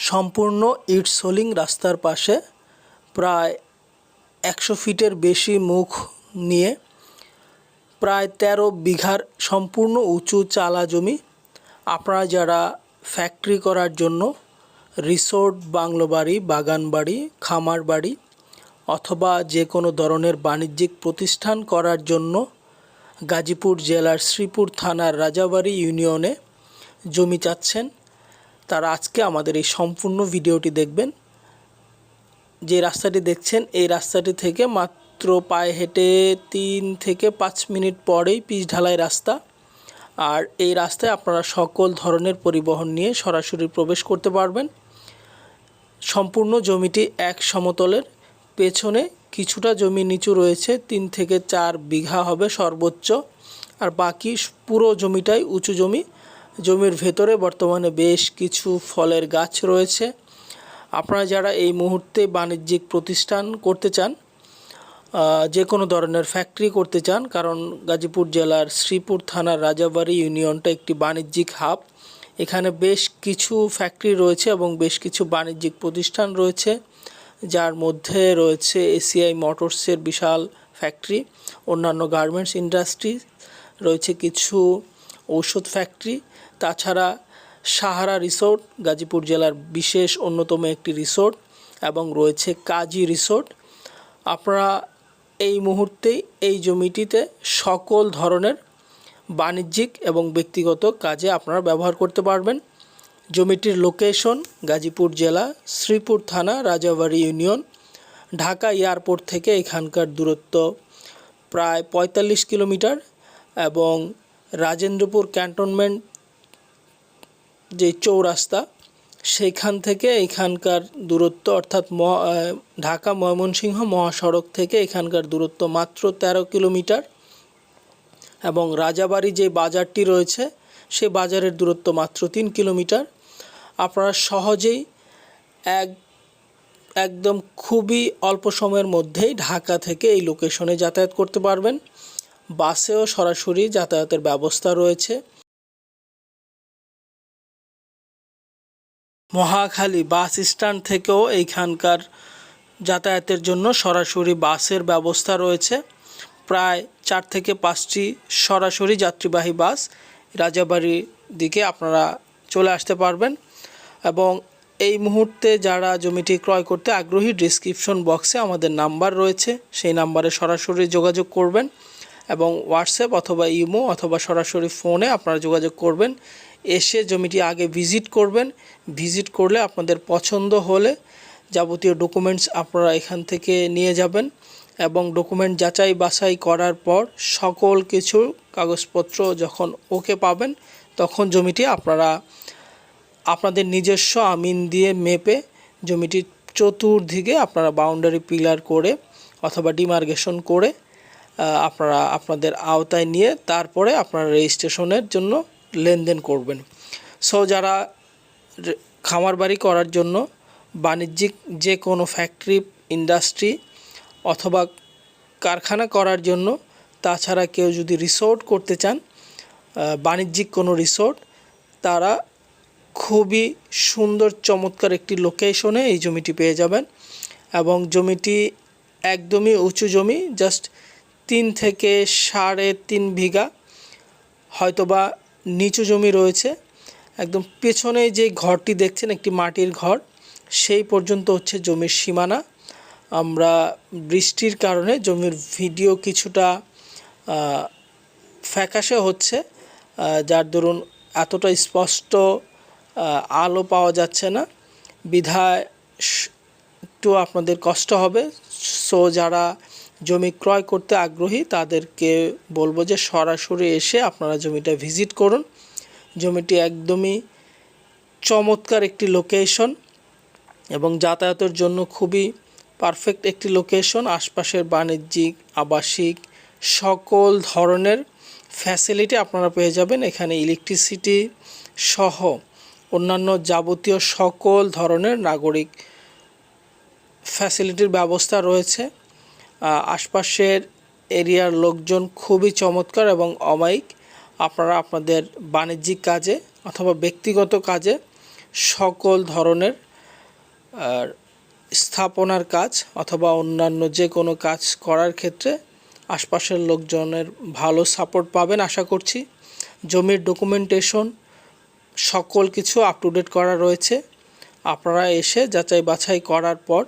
সম্পূর্ণ ইট সোলিং রাস্তার পাশে প্রায় 100 ফিটের বেশি মুখ নিয়ে প্রায় 13 বিঘার সম্পূর্ণ উঁচু চালা জমি। আপনারা যারা ফ্যাক্টরি করার জন্য রিসোর্ট, বাংলো বাড়ি, বাগান বাড়ি, খামার বাড়ি অথবা যে কোনো ধরনের বাণিজ্যিক প্রতিষ্ঠান করার জন্য গাজীপুর জেলার শ্রীপুর থানার রাজাবাড়ি ইউনিয়নে জমি চাচ্ছেন, তারা আজকে আমাদের এই সম্পূর্ণ ভিডিওটি দেখবেন। যে রাস্তাটি দেখছেন এই রাস্তাটি থেকে মাত্র পায়ে হেঁটে 3 থেকে 5 মিনিট পরেই পিচ ঢালাই রাস্তা। আর এই রাস্তায় আপনারা সকল ধরনের পরিবহন নিয়ে সরাসরি প্রবেশ করতে পারবেন। সম্পূর্ণ জমিটি এক সমতলের, পেছনে কিছুটা জমি নিচু রয়েছে, 3 থেকে 4 বিঘা হবে সর্বোচ্চ, আর বাকি পুরো জমিটাই উঁচু জমি। জমির ভেতরে বর্তমানে বেশ কিছু ফলের গাছ রয়েছে। আপনারা যারা এই মুহূর্তে বাণিজ্যিক প্রতিষ্ঠান করতে চান, যে কোনো ধরনের ফ্যাক্টরি করতে চান, কারণ গাজীপুর জেলার শ্রীপুর থানার রাজাবাড়ি ইউনিয়নটা একটি বাণিজ্যিক হাব। এখানে বেশ কিছু ফ্যাক্টরি রয়েছে এবং বেশ কিছু বাণিজ্যিক প্রতিষ্ঠান রয়েছে, যার মধ্যে রয়েছে এসিআই মোটরসের বিশাল ফ্যাক্টরি, অন্যান্য গার্মেন্টস ইন্ডাস্ট্রি রয়েছে, কিছু ঔষধ ফ্যাক্টরি, তাছাড়া সাহারা রিসোর্ট গাজীপুর জেলার বিশেষ অন্যতম একটি রিসোর্ট, এবং রয়েছে কাজী রিসোর্ট। আপনারা এই মুহূর্তেই এই জমিটিতে সকল ধরনের বাণিজ্যিক এবং ব্যক্তিগত কাজে আপনারা ব্যবহার করতে পারবেন। জমিটির লোকেশন গাজীপুর জেলা শ্রীপুর থানা রাজাবাড়ি ইউনিয়ন। ঢাকা এয়ারপোর্ট থেকে এখানকার দূরত্ব প্রায় 45 কিলোমিটার, এবং রাজেন্দ্রপুর ক্যান্টনমেন্ট যে চৌরাস্তা সেইখান থেকে এখানকার দূরত্ব, অর্থাৎ ঢাকা ময়মনসিংহ মহাসড়ক থেকে এখানকার দূরত্ব মাত্র 13 কিলোমিটার, এবং রাজাবাড়ি যে বাজারটি রয়েছে সেই বাজারের দূরত্ব মাত্র 3 কিলোমিটার। আপনারা সহজেই একদম খুবই অল্প সময়ের মধ্যেই ঢাকা থেকে এই লোকেশনে যাতায়াত করতে পারবেন। বাসেও সরাসরি যাতায়াতের ব্যবস্থা রয়েছে। মহাখালী বাস স্ট্যান্ড থেকেও এইখানকার যাতায়াতের জন্য সরাসরি বাসের ব্যবস্থা রয়েছে। প্রায় 4 থেকে 5টি সরাসরি যাত্রীবাহী বাস রাজাবাড়ির দিকে আপনারা চলে আসতে পারবেন। এবং এই মুহূর্তে যারা জমিটি ক্রয় করতে আগ্রহী, ডেসক্রিপশন বক্সে আমাদের নাম্বার রয়েছে, সেই নাম্বারে সরাসরি যোগাযোগ করবেন, এবং হোয়াটসঅ্যাপ অথবা ইমো অথবা সরাসরি ফোনে আপনারা যোগাযোগ করবেন। এসে জমিটি আগে ভিজিট করবেন। ভিজিট করলে আপনাদের পছন্দ হলে যাবতীয় ডকুমেন্টস আপনারা এখান থেকে নিয়ে যাবেন, এবং ডকুমেন্ট যাচাই বাছাই করার পর সকল কিছু কাগজপত্র যখন ওকে পাবেন, তখন জমিটি আপনারা আপনাদের নিজস্ব আমিন দিয়ে মেপে জমিটির চতুর্দিকে আপনারা বাউন্ডারি পিলার করে অথবা ডিমার্কেশন করে আপনারা আপনাদের আওতায় নিয়ে তারপরে আপনারা রেজিস্ট্রেশনের জন্য লেনদেন করবেন। সো যারা খামার বাড়ি করার জন্য, বাণিজ্যিক যে কোনো ফ্যাক্টরি, ইন্ডাস্ট্রি অথবা কারখানা করার জন্য, তাছাড়া কেউ যদি রিসোর্ট করতে চান, বাণিজ্যিক কোনো রিসোর্ট, তারা খুবই সুন্দর চমৎকার একটি লোকেশনে এই জমিটি পেয়ে যাবেন। এবং জমিটি একদমই উঁচু জমি, জাস্ট 3 থেকে 3.5 বিঘা, হয়তোবা নিচু জমি রয়েছে। একদম পেছনে যে ঘরটি দেখছেন, একটি মাটির ঘর, সেই পর্যন্ত হচ্ছে জমির সীমানা। আমরা বৃষ্টির কারণে জমির ভিডিও কিছুটা ফ্যাকাশে হচ্ছে, যার দরুন এতটা স্পষ্ট আলো পাওয়া যাচ্ছে না, বিধায় একটু আপনাদের কষ্ট হবে। সো যারা জমি ক্রয় করতে আগ্রহী তাদেরকে বলবো যে সরাসরি এসে আপনারা জমিটা ভিজিট করুন। জমিটি একদমই চমৎকার একটি লোকেশন এবং যাতায়াতের জন্য খুবই পারফেক্ট একটি লোকেশন। আশপাশের বাণিজ্যিক, আবাসিক সকল ধরনের ফ্যাসিলিটি আপনারা পেয়ে যাবেন। এখানে ইলেকট্রিসিটি সহ অন্যান্য যাবতীয় সকল ধরনের নাগরিক ফ্যাসিলিটির ব্যবস্থা রয়েছে। আশপাশের এরিয়ার লোকজন খুবই চমৎকার এবং অমায়িক। আপনারা আপনাদের বাণিজ্যিক কাজে অথবা ব্যক্তিগত কাজে সকল ধরনের আর স্থাপনার কাজ অথবা অন্যান্য যে কোনো কাজ করার ক্ষেত্রে আশপাশের লোকজনের ভালো সাপোর্ট পাবেন আশা করছি। জমির ডকুমেন্টেশন সকল কিছু আপ টু ডেট করা রয়েছে। আপনারা এসে যাচাই বাছাই করার পর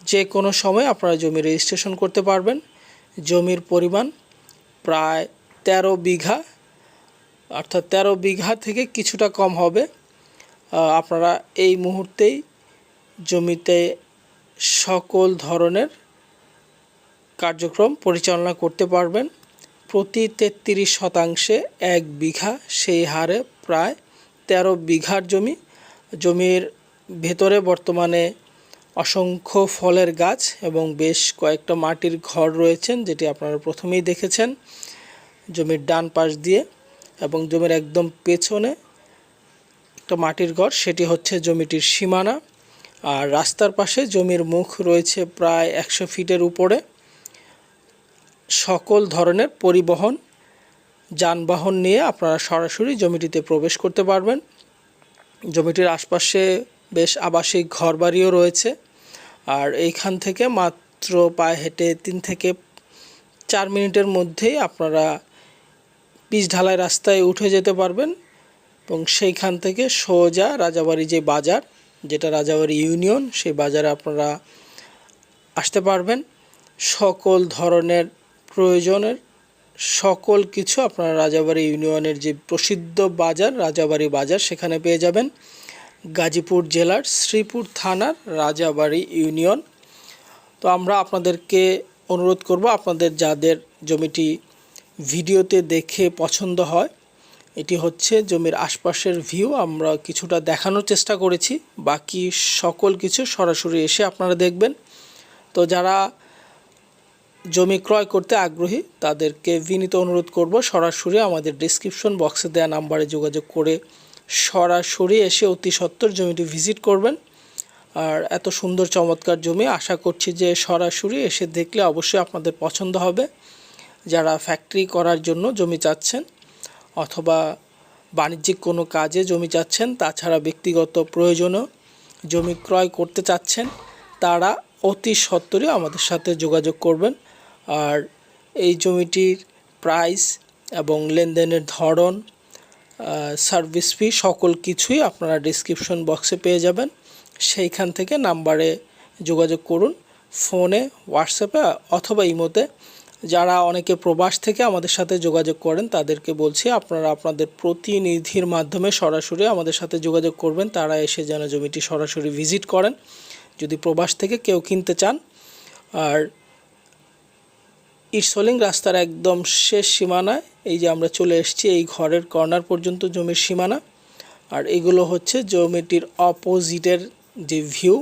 যে কোনো সময় আপনারা জমি রেজিস্ট্রেশন করতে পারবেন। জমির পরিমাণ প্রায় 13 বিঘা, অর্থাৎ 13 বিঘা থেকে কিছুটা কম হবে। আপনারা এই মুহূর্তেই জমিতে সকল ধরনের কার্যক্রম পরিচালনা করতে পারবেন। প্রতি 33 শতাংশে 1 বিঘা, সেই হারে প্রায় 13 বিঘার জমির ভেতরে বর্তমানে অসংখ্য ফলের গাছ এবং বেশ কয়েকটা মাটির ঘর রয়েছেন, যেটি আপনারা প্রথমেই দেখেছেন জমির ডান পাশ দিয়ে, এবং জমির একদম পেছনে একটা মাটির ঘর, সেটি হচ্ছে জমিটির সীমানা। আর রাস্তার পাশে জমির মুখ রয়েছে প্রায় 100 ফিটের উপরে। সকল ধরনের পরিবহন যানবাহন নিয়ে আপনারা সরাসরি জমিটিতে প্রবেশ করতে পারবেন। জমিটির আশপাশে বেশ আবাসিক ঘরবাড়িও রয়েছে। আর এইখান থেকে মাত্র পায়ে হেঁটে 3 থেকে 4 মিনিটের মধ্যেই আপনারা পিচ ঢালাই রাস্তায় উঠে যেতে পারবেন এবং সেইখান থেকে সোজা রাজাবাড়ি যে বাজার, যেটা রাজাবাড়ি ইউনিয়ন, সেই বাজারে আপনারা আসতে পারবেন। সকল ধরনের প্রয়োজনের সকল কিছু আপনারা রাজাবাড়ি ইউনিয়নের যে প্রসিদ্ধ বাজার রাজাবাড়ি বাজার সেখানে পেয়ে যাবেন। গাজীপুর জেলার শ্রীপুর থানার রাজাবাড়ি ইউনিয়ন। তো আমরা আপনাদেরকে অনুরোধ করব, আপনাদের যাদের জমিটি ভিডিওতে দেখে পছন্দ হয়, এটি হচ্ছে জমির আশপাশের ভিউ, আমরা কিছুটা দেখানোর চেষ্টা করেছি, বাকি সকল কিছু সরাসরি এসে আপনারা দেখবেন। তো যারা জমি ক্রয় করতে আগ্রহী তাদেরকে বিনীত অনুরোধ করব, সরাসরি আমাদের ডেসক্রিপশন বক্সে দেওয়া নাম্বারে যোগাযোগ করে সরাসরি এসে অতি সত্বর জমিটি ভিজিট করবেন। আর এত সুন্দর চমৎকার জমি, আশা করছি যে সরাসরি এসে দেখলে অবশ্যই আপনাদের পছন্দ হবে। যারা ফ্যাক্টরি করার জন্য জমি চাচ্ছেন অথবা বাণিজ্যিক কোনো কাজে জমি চাচ্ছেন, তাছাড়া ব্যক্তিগত প্রয়োজনেও জমি ক্রয় করতে চাচ্ছেন, তারা অতি সত্বরই আমাদের সাথে যোগাযোগ করবেন। আর এই জমিটির প্রাইস এবং লেনদেনের ধরন, সার্ভিস ফি সকল কিছুই আপনারা ডেসক্রিপশন বক্সে পেয়ে যাবেন। সেইখান থেকে নাম্বারে যোগাযোগ করুন, ফোনে, হোয়াটসঅ্যাপে অথবা ইমোতে। যারা অনেকে প্রবাস থেকে আমাদের সাথে যোগাযোগ করেন তাদেরকে বলছি, আপনারা আপনাদের প্রতিনিধির মাধ্যমে সরাসরি আমাদের সাথে যোগাযোগ করবেন, তারা এসে যেন জমিটি সরাসরি ভিজিট করেন যদি প্রবাস থেকে কেউ কিনতে চান। আর ইটসলিং রাস্তার একদম শেষ সীমানায় এই যে আমরা চলে এসেছি, এই ঘরের কর্নার পর্যন্ত জমির সীমানা। আর এগুলো হচ্ছে জমিটির অপোজিটের যে ভিউ,